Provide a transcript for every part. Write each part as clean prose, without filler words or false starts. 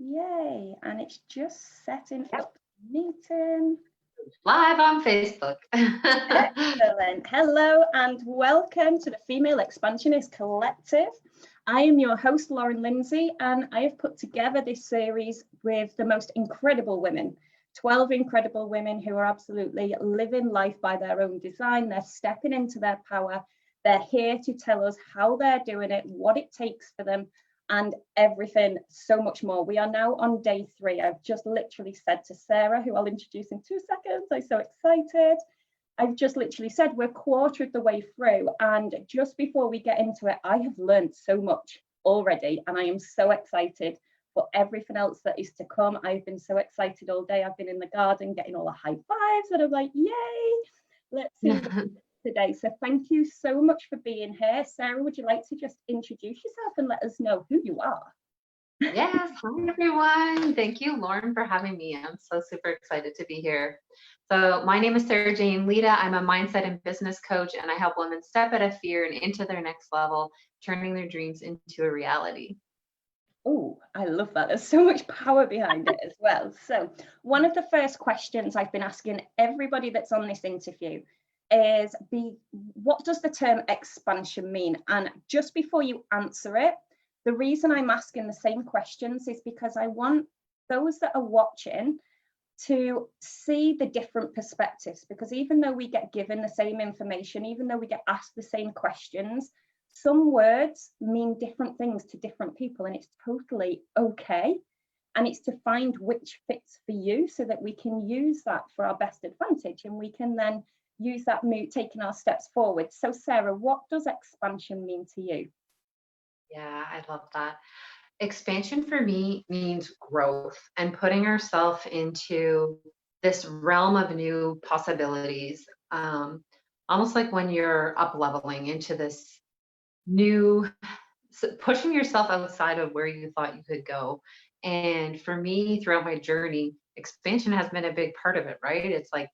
Yay. And it's just setting up the meeting. Live on Facebook. Excellent. Hello and welcome to the Female Expansionist Collective. I am your host, Lauren Lindsay, and I have put together this series with the most incredible women, 12 incredible women who are absolutely living life by their own design. They're stepping into their power. They're here to tell us how they're doing it, what it takes for them, and everything, so much more. We are now on day 3. I've just literally said to Sarah, who I'll introduce in 2 seconds, I'm so excited. I've just literally said we're quarter of the way through, and just before we get into it, I have learned so much already, and I am so excited for everything else that is to come. I've been so excited all day. I've been in the garden getting all the high fives, and I'm like, yay, let's see today. So thank you so much for being here. Sarah, would you like to just introduce yourself and let us know who you are? Yes, hi everyone. Thank you, Lauren, for having me. I'm so super excited to be here. So my name is Sarah Jane Leta. I'm a mindset and business coach, and I help women step out of fear and into their next level, turning their dreams into a reality. Oh, I love that. There's so much power behind it as well. So one of the first questions I've been asking everybody that's on this interview is, what does the term expansion mean? And just before you answer it, the reason I'm asking the same questions is because I want those that are watching to see the different perspectives, because even though we get given the same information, even though we get asked the same questions, some words mean different things to different people, and it's totally okay. And it's to find which fits for you so that we can use that for our best advantage, and we can then use that move, taking our steps forward. So Sarah, what does expansion mean to you? Yeah, I love that. Expansion for me means growth and putting ourselves into this realm of new possibilities. Almost like when you're up leveling into this new, pushing yourself outside of where you thought you could go. And for me, throughout my journey, expansion has been a big part of it, right? It's like,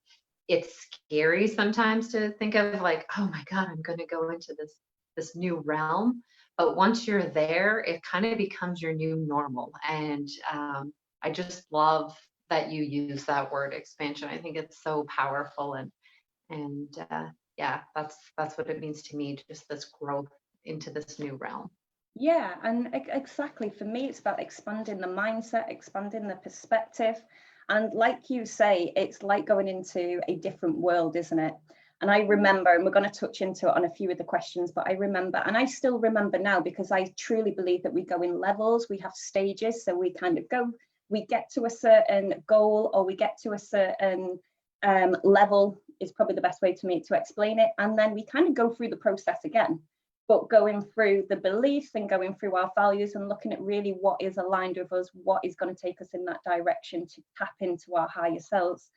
it's scary sometimes to think of like, oh my God, I'm going to go into this new realm. But once you're there, it kind of becomes your new normal. And I just love that you use that word expansion. I think it's so powerful, and yeah, that's what it means to me. Just this growth into this new realm. Yeah, and exactly. For me, it's about expanding the mindset, expanding the perspective. And like you say, it's like going into a different world, isn't it? And I remember, and we're going to touch into it on a few of the questions, but I remember, and I still remember now, because I truly believe that we go in levels, we have stages. So we kind of go, we get to a certain goal, or we get to a certain level is probably the best way to me to explain it. And then we kind of go through the process again, but going through the beliefs and going through our values and looking at really what is aligned with us, what is going to take us in that direction to tap into our higher selves.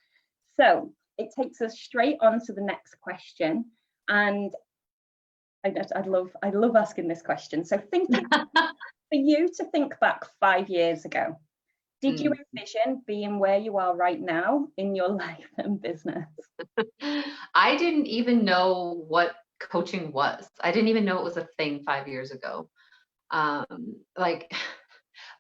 So it takes us straight on to the next question. And I love asking this question. So thinking for you to think back 5 years ago, did you envision being where you are right now in your life and business? I didn't even know what coaching was. I didn't even know it was a thing 5 years ago. Like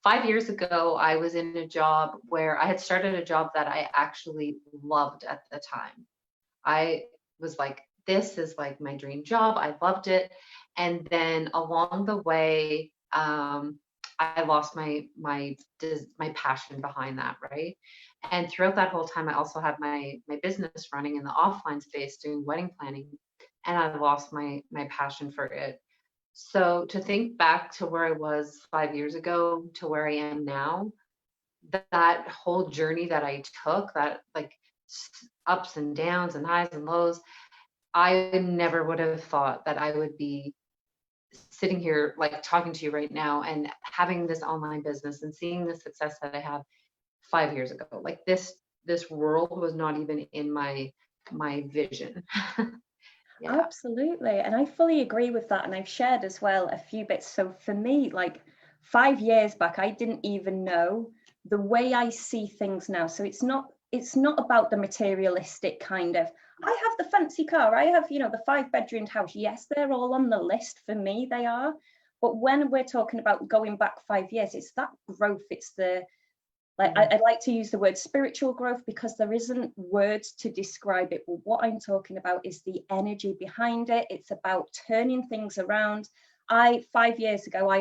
5 years ago, I was in a job where I had started a job that I actually loved at the time. I was like, this is like my dream job. I loved it. And then along the way, I lost my passion behind that, right? And throughout that whole time, I also had my business running in the offline space doing wedding planning, and I lost my passion for it. So to think back to where I was 5 years ago to where I am now, that whole journey that I took, that like ups and downs and highs and lows, I never would have thought that I would be sitting here like talking to you right now and having this online business and seeing the success that I have 5 years ago. Like this world was not even in my vision. Yeah. Absolutely. And I fully agree with that. And I've shared as well a few bits. So for me, like 5 years back, I didn't even know the way I see things now. So it's not about the materialistic kind of, I have the fancy car, I have, the 5-bedroomed house. Yes, they're all on the list for me, they are. But when we're talking about going back 5 years, it's that growth, it's the Like I'd like to use the word spiritual growth because there isn't words to describe it. But what I'm talking about is the energy behind it. It's about turning things around. 5 years ago, I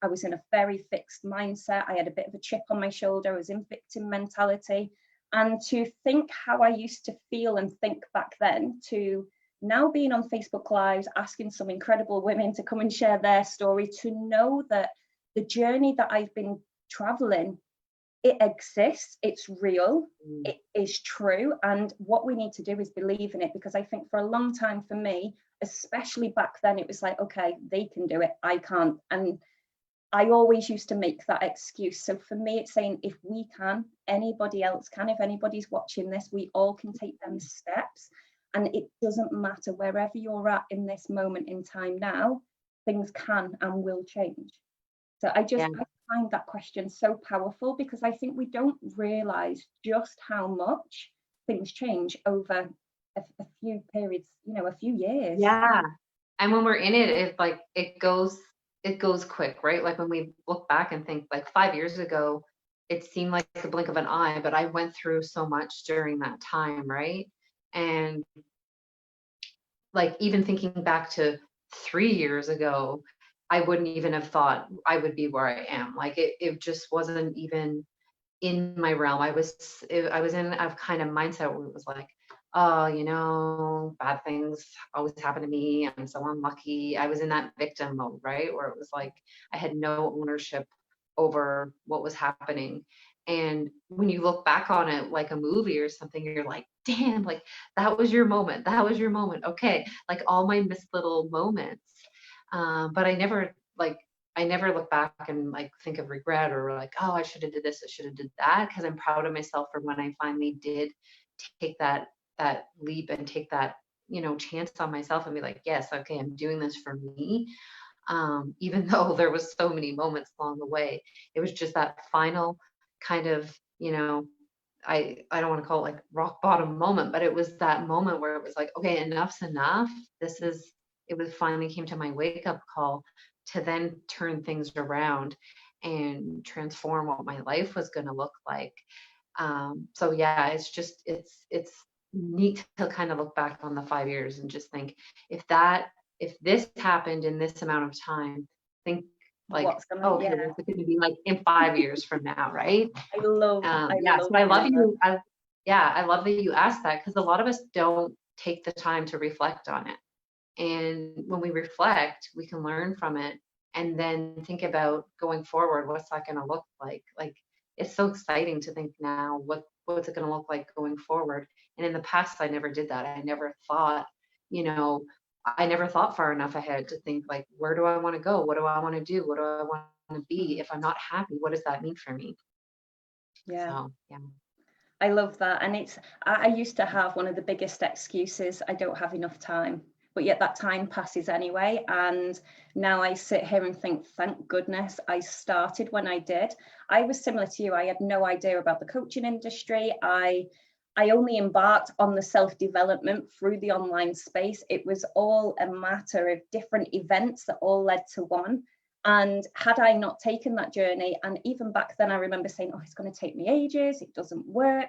was in a very fixed mindset. I had a bit of a chip on my shoulder. I was in victim mentality. And to think how I used to feel and think back then, to now being on Facebook Lives, asking some incredible women to come and share their story, to know that the journey that I've been traveling, it exists, it's real, it is true. And what we need to do is believe in it, because I think for a long time for me, especially back then, it was like, okay, they can do it, I can't. And I always used to make that excuse. So for me, it's saying if we can, anybody else can. If anybody's watching this, we all can take them steps. And it doesn't matter wherever you're at in this moment in time now, things can and will change. So I find that question so powerful, because I think we don't realize just how much things change over a few periods, a few years. Yeah. And when we're in it, it's like it goes quick, right? Like when we look back and think like 5 years ago, it seemed like the blink of an eye, but I went through so much during that time, right? And like even thinking back to 3 years ago, I wouldn't even have thought I would be where I am. Like it just wasn't even in my realm. I was in a kind of mindset where it was like, oh, bad things always happen to me. I'm so unlucky. I was in that victim mode, right? Where it was like I had no ownership over what was happening. And when you look back on it like a movie or something, you're like, damn, like that was your moment. That was your moment. Okay. Like all my missed little moments. But I never look back and like think of regret or like, oh, I should have did this, I should have did that, because I'm proud of myself for when I finally did take that leap and take that, chance on myself and be like, yes, okay, I'm doing this for me. Even though there was so many moments along the way, it was just that final kind of, I don't want to call it like rock bottom moment, but it was that moment where it was like, okay, enough's enough. It was finally came to my wake up call to then turn things around and transform what my life was going to look like. So yeah, it's neat to kind of look back on the 5 years and just think, if this happened in this amount of time, think like, what's going to be like in 5 years from now, right? I love so I love you. I love that you asked that, because a lot of us don't take the time to reflect on it. And when we reflect, we can learn from it and then think about going forward, what's that going to look like? Like, it's so exciting to think now, what's it going to look like going forward? And in the past, I never did that. I never thought, far enough ahead to think like, where do I want to go? What do I want to do? What do I want to be? If I'm not happy, what does that mean for me? Yeah. So, yeah. I love that. And I used to have one of the biggest excuses, I don't have enough time. But yet that time passes anyway. And now I sit here and think, thank goodness I started when I did. I was similar to you. I had no idea about the coaching industry. I only embarked on the self-development through the online space. It was all a matter of different events that all led to one. And had I not taken that journey, and even back then I remember saying, oh, it's going to take me ages, it doesn't work.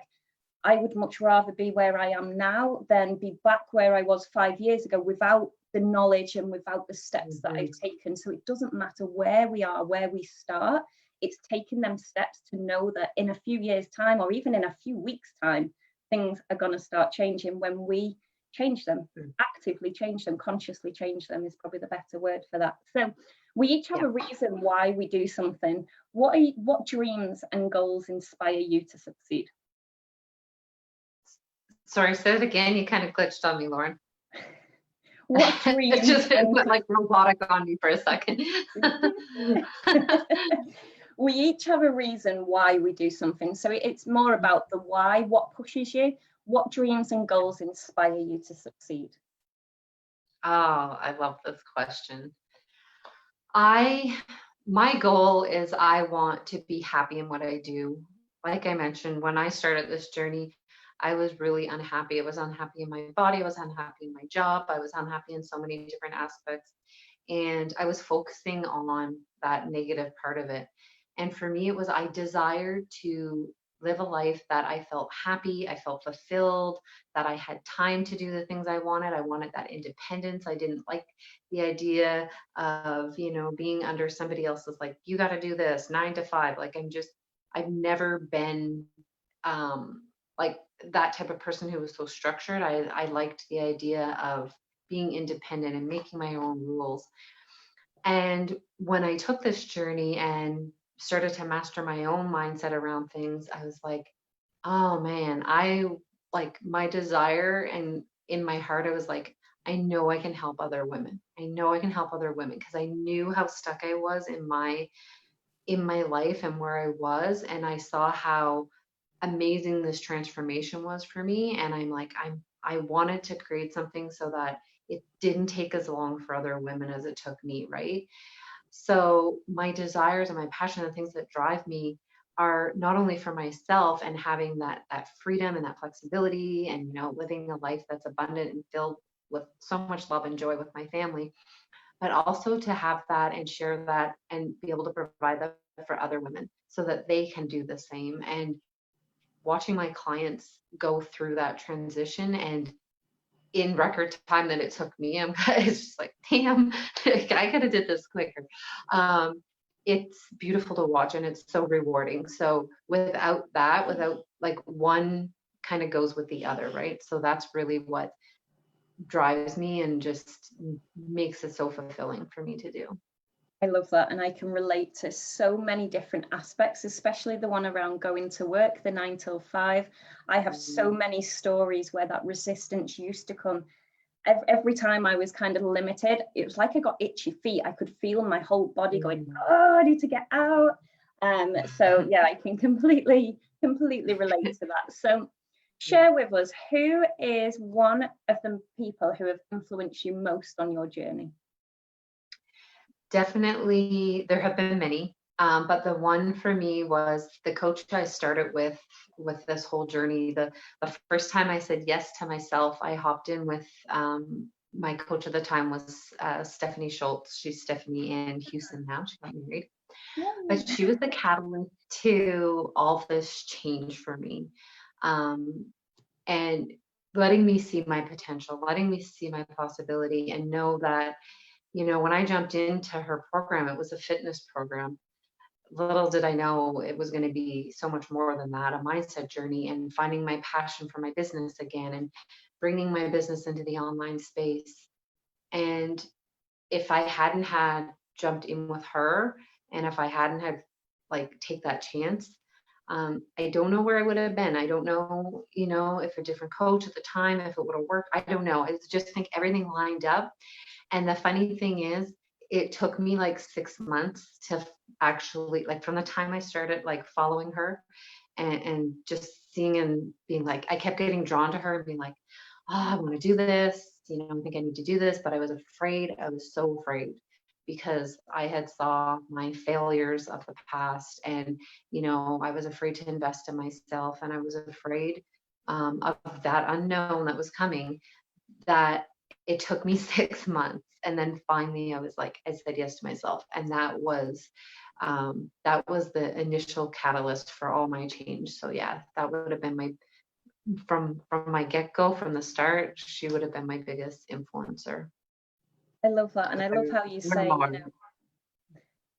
I would much rather be where I am now than be back where I was 5 years ago without the knowledge and without the steps that I've taken. So it doesn't matter where we are, where we start. It's taking them steps to know that in a few years' time, or even in a few weeks' time, things are going to start changing when we change them, actively change them, consciously change them is probably the better word for that. So we each have a reason why we do something. What dreams and goals inspire you to succeed? Sorry, say it again. You kind of glitched on me, Lauren. What dreams? It just went like robotic on me for a second. We each have a reason why we do something. So it's more about the why, what pushes you, what dreams and goals inspire you to succeed? Oh, I love this question. My goal is I want to be happy in what I do. Like I mentioned, when I started this journey, I was really unhappy. I was unhappy in my body. I was unhappy in my job. I was unhappy in so many different aspects. And I was focusing on that negative part of it. And for me, it was, I desired to live a life that I felt happy, I felt fulfilled, that I had time to do the things I wanted. I wanted that independence. I didn't like the idea of, being under somebody else's, like, you got to do this 9 to 5. Like, I've never been like that type of person who was so structured. I liked the idea of being independent and making my own rules. And when I took this journey and started to master my own mindset around things, I was like, oh man, I like my desire, and in my heart, I was like, I know I can help other women. I know I can help other women, because I knew how stuck I was in my life and where I was. And I saw how amazing this transformation was for me. And I'm like, I wanted to create something so that it didn't take as long for other women as it took me, right? So my desires and my passion, the things that drive me, are not only for myself and having that freedom and that flexibility, and living a life that's abundant and filled with so much love and joy with my family, but also to have that and share that and be able to provide that for other women so that they can do the same. And watching my clients go through that transition, and in record time that it took me, it's just like, damn, I could have did this quicker. It's beautiful to watch, and it's so rewarding. So without like, one kind of goes with the other, right? So that's really what drives me and just makes it so fulfilling for me to do. I love that. And I can relate to so many different aspects, especially the one around going to work, the 9 till 5. I have so many stories where that resistance used to come. Every time I was kind of limited, it was like I got itchy feet. I could feel my whole body going, oh, I need to get out. So yeah, I can completely relate to that. So share with us, who is one of the people who have influenced you most on your journey? Definitely, there have been many, but the one for me was the coach I started with this whole journey. The first time I said yes to myself, I hopped in with my coach at the time was Stephanie Schultz. She's Stephanie in Houston now. She got married, but she was the catalyst to all this change for me, and letting me see my potential, letting me see my possibility, and know that when I jumped into her program, it was a fitness program. Little did I know it was going to be so much more than that, a mindset journey, and finding my passion for my business again, and bringing my business into the online space. And if I hadn't had jumped in with her, and if I hadn't had like take that chance, I don't know where I would have been. I don't know, if a different coach at the time, if it would have worked. I don't know. I just think everything lined up. And the funny thing is, it took me like 6 months to actually, like, from the time I started like following her, and just seeing and being like, I kept getting drawn to her and being like, oh, I want to do this. I think I need to do this. But I was afraid. I was so afraid, because I had saw my failures of the past, and, I was afraid to invest in myself, and I was afraid of that unknown that was coming, that it took me 6 months. And then finally I was like, I said yes to myself. And that was the initial catalyst for all my change. So yeah, that would have been from my get-go, from the start, she would have been my biggest influencer. I love that. And I love how you say,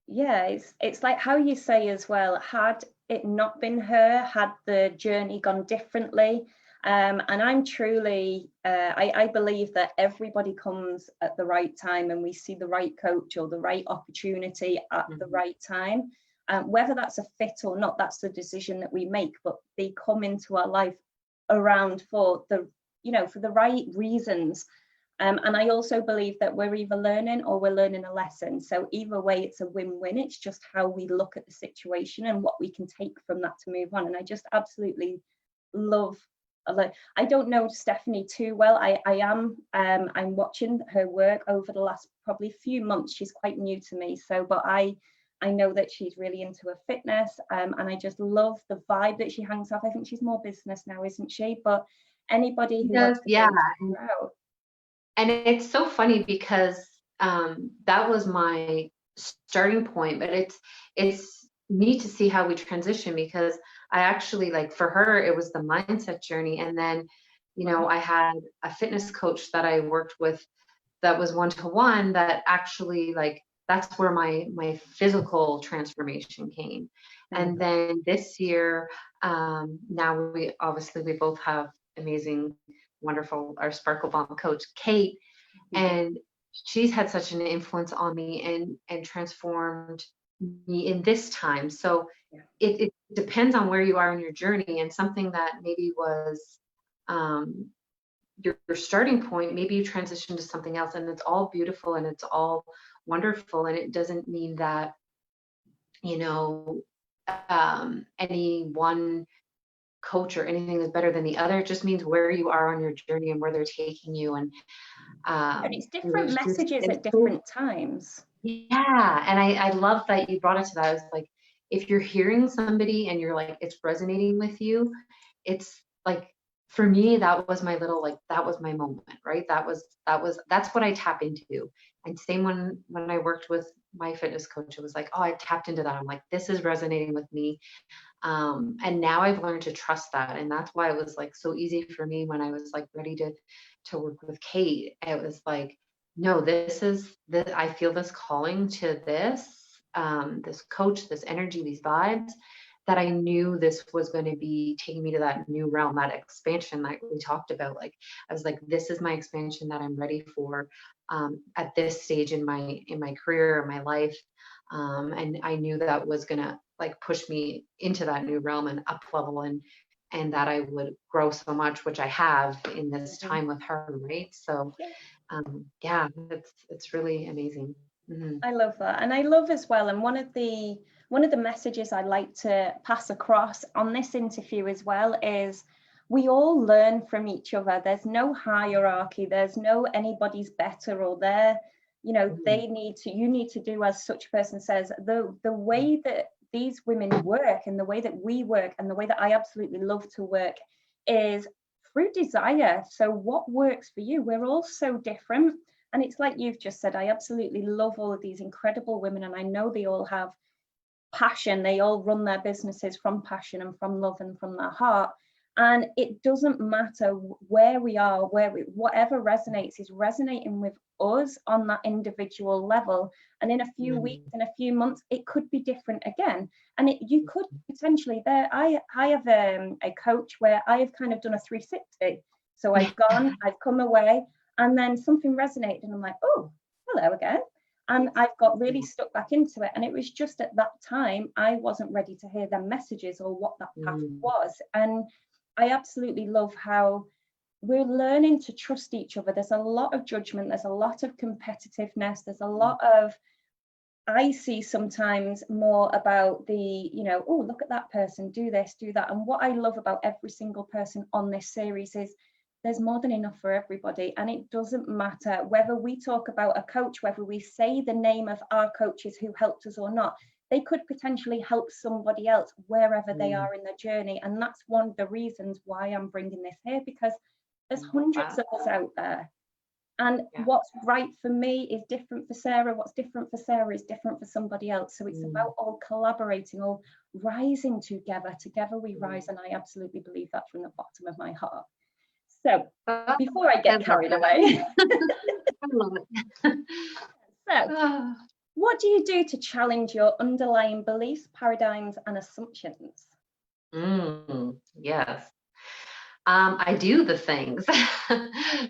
yeah, it's like how you say as well, had it not been her, had the journey gone differently. And I'm truly, I believe that everybody comes at the right time, and we see the right coach or the right opportunity at the right time. Whether that's a fit or not, that's the decision that we make, but they come into our life around for for the right reasons. And I also believe that we're either learning or we're learning a lesson. So either way, it's a win-win. It's just how we look at the situation and what we can take from that to move on. And I just absolutely love. I don't know Stephanie too well. I'm watching her work over the last probably few months. She's quite new to me. So, but I know that she's really into her fitness, and I just love the vibe that she hangs off. I think she's more business now, isn't she? But anybody who wants to yeah. go out. And it's so funny because that was my starting point, but it's need to see how we transition, because I actually, like, for her, it was the mindset journey. And then, Wow. I had a fitness coach that I worked with that was one-to-one, that actually, like, that's where my physical transformation came. And Mm. then this year, now we both have amazing, wonderful, our Sparkle Bomb coach, Kate, and she's had such an influence on me and transformed me in this time. So Yeah. it depends on where you are in your journey, and something that maybe was um, your starting point, maybe you transition to something else, and it's all beautiful and it's all wonderful. And it doesn't mean that, you know, any one coach or anything is better than the other. It just means where you are on your journey and where they're taking you. And And it's different there's just, messages it's at so, different times. yeah. And I love that you brought it to that. I was like, if you're hearing somebody and you're like, it's resonating with you, it's like, for me, that was my little, like, that was my moment, right? That's what I tap into. And same when I worked with my fitness coach, it was like, oh, I tapped into that. I'm like, this is resonating with me. And now I've learned to trust that. And that's why it was like so easy for me when I was like ready to work with Kate. It was like, no, this is that I feel this calling to this coach, this energy, these vibes, that I knew this was going to be taking me to that new realm, that expansion that we talked about. Like, I was like, this is my expansion that I'm ready for, at this stage in my career, in my life. And I knew that was gonna like push me into that new realm and up level, and that I would grow so much, which I have in this Mhm. time with her, right? So Yeah. yeah, it's really amazing. Hmm. I love that. And I love as well, and one of the messages I like to pass across on this interview as well is we all learn from each other. There's no hierarchy, there's no anybody's better or they're, Hmm. they need to, you need to do as such person says. The way that these women work and the way that we work and the way that I absolutely love to work is through desire. So what works for you? We're all so different. And it's like you've just said, I absolutely love all of these incredible women, and I know they all have passion. They all run their businesses from passion and from love and from their heart. And it doesn't matter where we are, whatever resonates is resonating with us on that individual level. And in a few weeks, in a few months, it could be different again. And you could potentially there. I have a coach where I have kind of done a 360. So I've gone, I've come away, and then something resonated, and I'm like, oh, hello again. And I've got really stuck back into it. And it was just at that time, I wasn't ready to hear their messages or what that path Hmm. was. And I absolutely love how we're learning to trust each other. There's a lot of judgment, there's a lot of competitiveness, there's a lot of, I see sometimes more about the, oh, look at that person, do this, do that. And what I love about every single person on this series is there's more than enough for everybody. And it doesn't matter whether we talk about a coach, whether we say the name of our coaches who helped us or not, they could potentially help somebody else wherever they Hmm. are in their journey. And that's one of the reasons why I'm bringing this here, because I there's love hundreds that. of us out there. And Yeah. what's right for me is different for Sarah. What's different for Sarah is different for somebody else. So it's Mm, about all collaborating, all rising together. Together we mm. rise. And I absolutely believe that from the bottom of my heart. So Ah, before I I get love carried that. away, I love it. so Ah, what do you do to challenge your underlying beliefs, paradigms, and assumptions? yes. I do the things.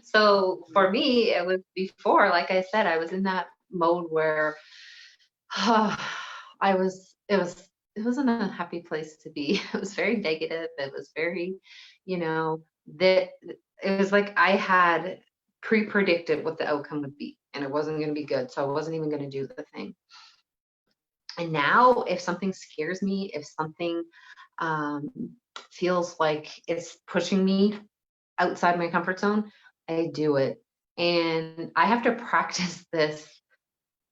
So for me, it was before, like I said, I was in that mode where it wasn't a happy place to be. It was very negative. It was very, that it was like I had pre-predicted what the outcome would be, and it wasn't going to be good. So I wasn't even going to do the thing. And now, if something scares me, if something um, feels like it's pushing me outside my comfort zone, I do it. And I have to practice this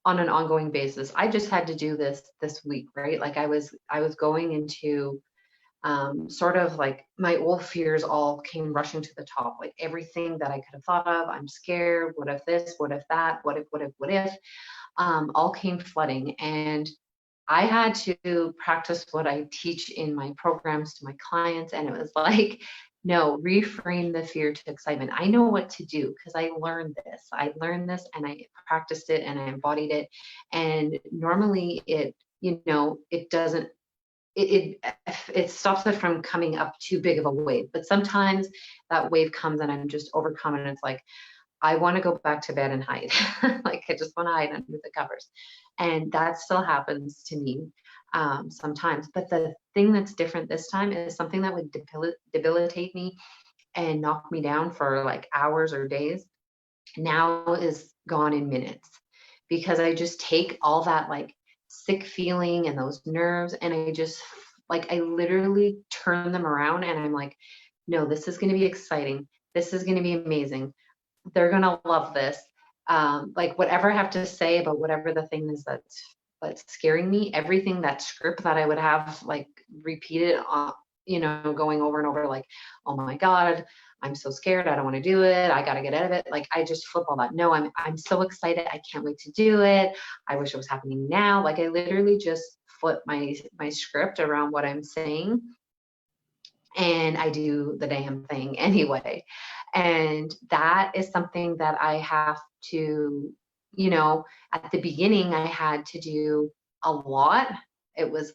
on an ongoing basis. I just had to do this week, right? Like I was going into sort of like my old fears all came rushing to the top, like everything that I could have thought of. I'm scared. What if this? What if that? What if? What if? What if? All came flooding, and I had to practice what I teach in my programs to my clients. And it was like, no, reframe the fear to excitement. I know what to do because I learned this. I learned this and I practiced it and I embodied it. And normally it, it doesn't, it stops it from coming up too big of a wave. But sometimes that wave comes and I'm just overcome and it's like, I want to go back to bed and hide. Like I just want to hide under the covers. And that still happens to me sometimes. But the thing that's different this time is something that would debilitate me and knock me down for like hours or days now is gone in minutes, because I just take all that like sick feeling and those nerves and I just like I literally turn them around and I'm like, no, this is going to be exciting. This is going to be amazing. They're going to love this. Like whatever I have to say about whatever the thing is that's scaring me, everything, that script that I would have like repeated, going over and over, like, oh my God, I'm so scared. I don't want to do it. I got to get out of it. Like I just flip all that. No, I'm so excited. I can't wait to do it. I wish it was happening now. Like I literally just flip my script around what I'm saying and I do the damn thing anyway. And that is something that I have to, at the beginning, I had to do a lot. It was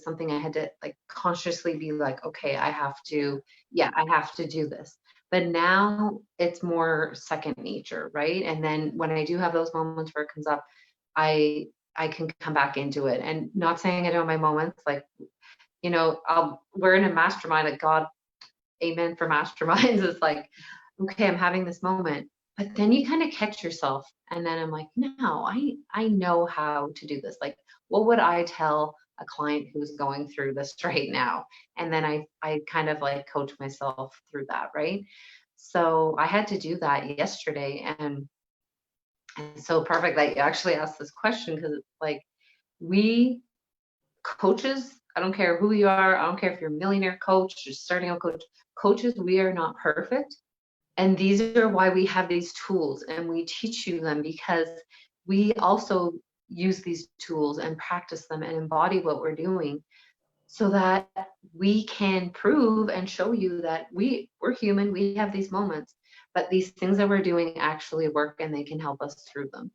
something I had to like consciously be like, okay, I have to do this. But now it's more second nature, right? And then when I do have those moments where it comes up, I can come back into it. And not saying I don't have my moments, like, we're in a mastermind, like God, amen for masterminds. It's like, okay, I'm having this moment, but then you kind of catch yourself. And then I'm like, no, I know how to do this. Like, what would I tell a client who's going through this right now? And then I kind of like coach myself through that. Right. So I had to do that yesterday. And it's so perfect that you actually asked this question, because it's like, we coaches, I don't care who you are, I don't care if you're a millionaire coach, just starting out coaches, we are not perfect. And these are why we have these tools and we teach you them, because we also use these tools and practice them and embody what we're doing, so that we can prove and show you that we're human, we have these moments, but these things that we're doing actually work and they can help us through them.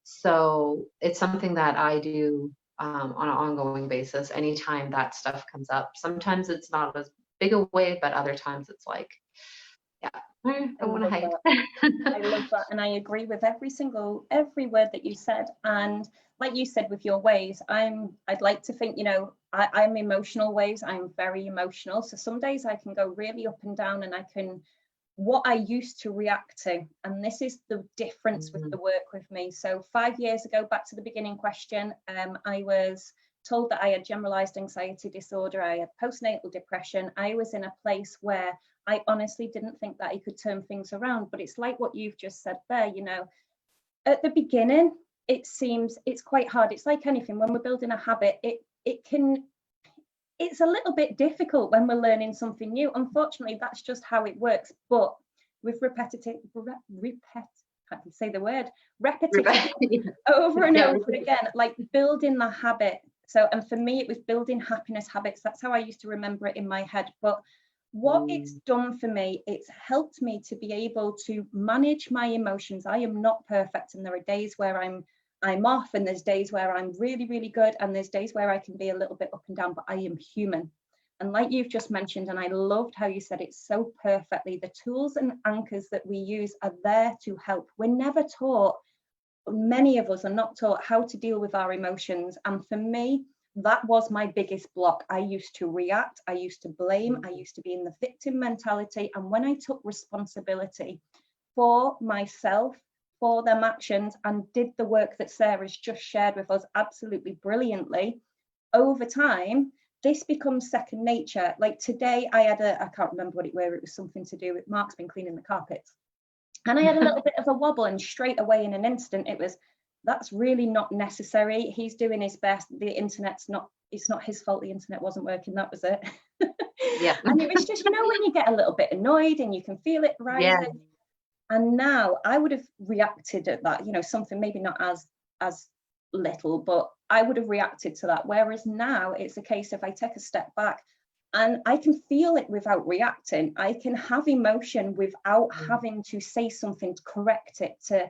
So it's something that I do on an ongoing basis anytime that stuff comes up. Sometimes it's not as big a wave, but other times it's like, yeah, I want to hide. I love that. And I agree with every word that you said. And like you said, with your waves, I'd like to think, I'm emotional waves. I'm very emotional. So some days I can go really up and down, and I can, what I used to react to. And this is the difference with the work with me. So 5 years ago, back to the beginning question, I was told that I had generalized anxiety disorder. I had postnatal depression. I was in a place where I honestly didn't think that I could turn things around. But it's like what you've just said there, at the beginning, it's quite hard. It's like anything, when we're building a habit, it's a little bit difficult when we're learning something new. Unfortunately, that's just how it works. But with repetition over and over again, like building the habit. So, and for me, it was building happiness habits. That's how I used to remember it in my head. But what it's done for me, it's helped me to be able to manage my emotions. I am not perfect, and there are days where I'm off, and there's days where I'm really, really good, and there's days where I can be a little bit up and down, but I am human. And like you've just mentioned, and I loved how you said it so perfectly, the tools and anchors that we use are there to help. We're never taught, many of us are not taught how to deal with our emotions. And for me, that was my biggest block. I used to react, I used to blame, I used to be in the victim mentality. And when I took responsibility for myself, for them actions, and did the work that Sarah's just shared with us absolutely brilliantly, over time, this becomes second nature. Like today, I can't remember what it was something to do with Mark's been cleaning the carpets. And I had a little bit of a wobble, and straight away in an instant, that's really not necessary. He's doing his best. It's not his fault the internet wasn't working. That was it. Yeah. And it was just, when you get a little bit annoyed and you can feel it rising. Yeah. And now I would have reacted at that, something maybe not as little, but I would have reacted to that. Whereas now it's a case of I take a step back and I can feel it without reacting. I can have emotion without having to say something to correct it, to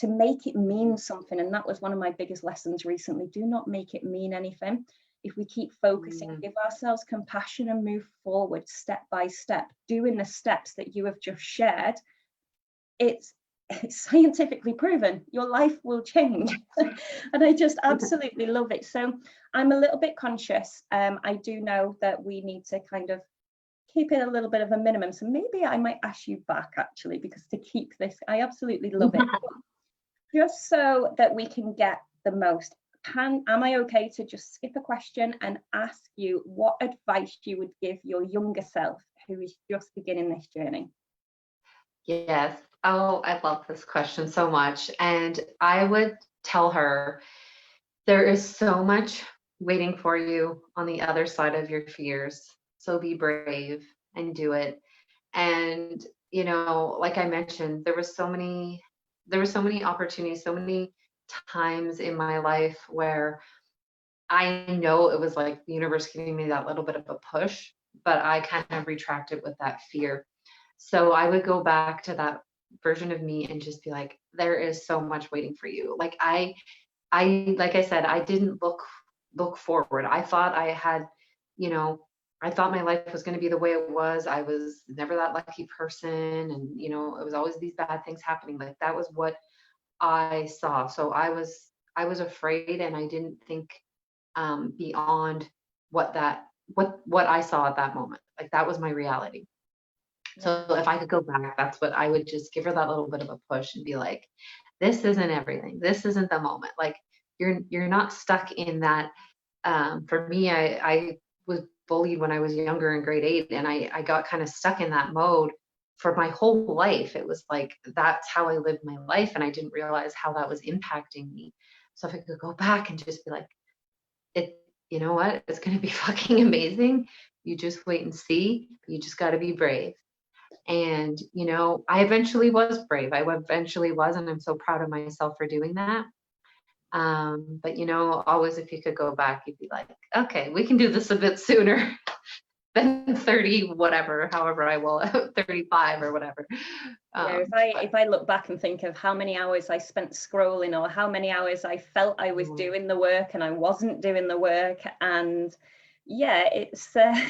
make it mean something. And that was one of my biggest lessons recently. Do not make it mean anything. If we keep focusing, give ourselves compassion and move forward step by step, doing the steps that you have just shared, it's scientifically proven your life will change. And I just absolutely love it. So I'm a little bit conscious. I do know that we need to kind of keep it a little bit of a minimum. So maybe I might ask you back actually, because to keep this, I absolutely love it. Just so that we can get the most, am I okay to just skip a question and ask you what advice you would give your younger self who is just beginning this journey? Yes. Oh, I love this question so much. And I would tell her there is so much waiting for you on the other side of your fears. So be brave and do it. And, you know, like I mentioned, there were so many opportunities, so many times in my life where I know it was like the universe giving me that little bit of a push, but I kind of retracted with that fear. So I would go back to that version of me and just be like, there is so much waiting for you. Like like I said, I didn't look forward. I thought I had, you know, I thought my life was going to be the way it was. I was never that lucky person. And, you know, it was always these bad things happening. Like that was what I saw. So I was afraid, and I didn't think beyond what I saw at that moment. Like that was my reality. So if I could go back, that's what I would just give her, that little bit of a push and be like, this isn't everything. This isn't the moment. Like you're not stuck in that. For me, I was bullied when I was younger in grade 8, and I got kind of stuck in that mode for my whole life. It was like that's how I lived my life, and I didn't realize how that was impacting me. So if I could go back and just be like, it, you know what, it's going to be fucking amazing. You just wait and see. You just got to be brave. And, you know, I eventually was brave. I eventually was, and I'm so proud of myself for doing that. But, you know, always if you could go back, you'd be like, okay, we can do this a bit sooner than 30, whatever, however I will, 35 or whatever. If I look back and think of how many hours I spent scrolling, or how many hours I felt I was doing the work and I wasn't doing the work, and yeah, it's yeah,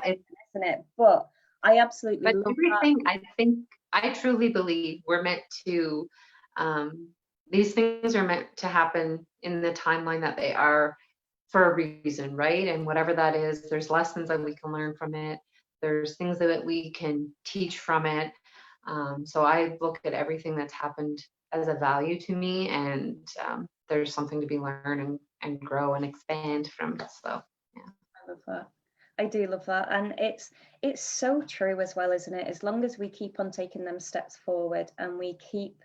isn't it? But I absolutely love everything. that. I truly believe we're meant to, these things are meant to happen in the timeline that they are for a reason, right? And whatever that is, there's lessons that we can learn from it. There's things that we can teach from it. So I look at everything that's happened as a value to me, and there's something to be learned and grow and expand from. So yeah. I love that. I do love that. And it's so true as well, isn't it? As long as we keep on taking them steps forward and we keep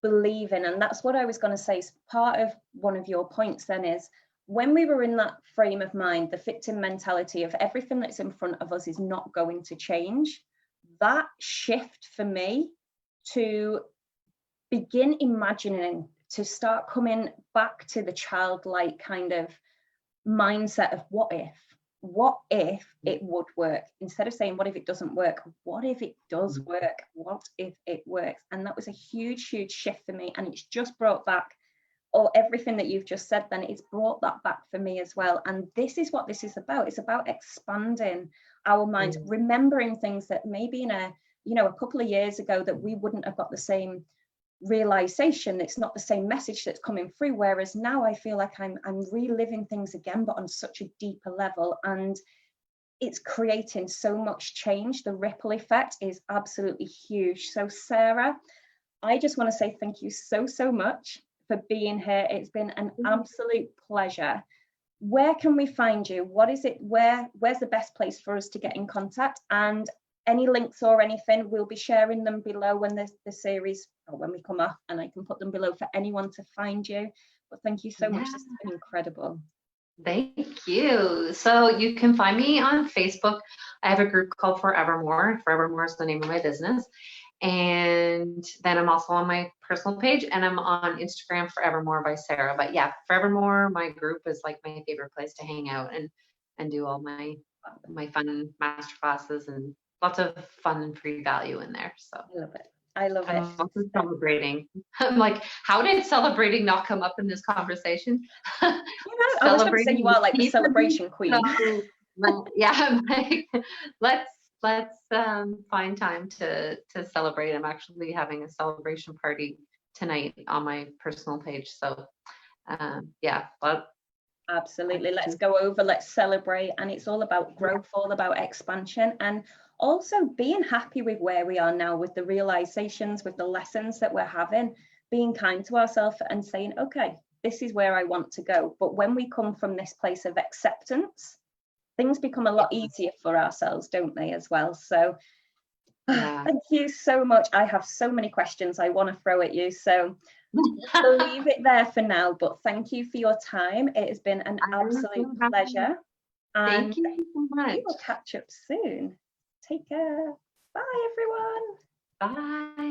believing, and that's what I was going to say, part of one of your points then is, when we were in that frame of mind, the victim mentality of everything that's in front of us is not going to change, that shift for me to begin imagining, to start coming back to the childlike kind of mindset of what if it would work, instead of saying what if it doesn't work, what if it does work, what if it works. And that was a huge shift for me, and it's just brought back, or everything that you've just said, then it's brought that back for me as well. And this is what this is about. It's about expanding our minds, remembering things that maybe in a couple of years ago that we wouldn't have got the same realization. It's not the same message that's coming through, whereas now I feel like I'm reliving things again, but on such a deeper level, and it's creating so much change. The ripple effect is absolutely huge. So Sarah, I just want to say thank you so much for being here. It's been an absolute pleasure. Where can we find you? What is it, where's the best place for us to get in contact? And any links or anything, we'll be sharing them below when the series, or when we come off, and I can put them below for anyone to find you. But thank you so much. This has been incredible. Thank you. So you can find me on Facebook. I have a group called Forevermore. Forevermore is the name of my business. And then I'm also on my personal page, and I'm on Instagram, Forevermore by Sarah. But yeah, Forevermore, my group, is like my favorite place to hang out and do all my fun master classes, and lots of fun and free value in there. So I love it. I love I'm it. also celebrating. I'm like, how did celebrating not come up in this conversation? I was going to say you are like the celebration queen. So, yeah, I'm like, let's find time to celebrate. I'm actually having a celebration party tonight on my personal page. So yeah, but Absolutely. Let's go over, let's celebrate. And it's all about growth, all about expansion, and also being happy with where we are now, with the realizations, with the lessons that we're having, being kind to ourselves and saying, okay, this is where I want to go. But when we come from this place of acceptance, things become a lot easier for ourselves, don't they, as well? So yeah. thank you so much. I have so many questions I want to throw at you. So we'll leave it there for now, but thank you for your time. It has been an absolute pleasure. Thank you so much. We will catch up soon. Take care. Bye, everyone. Bye.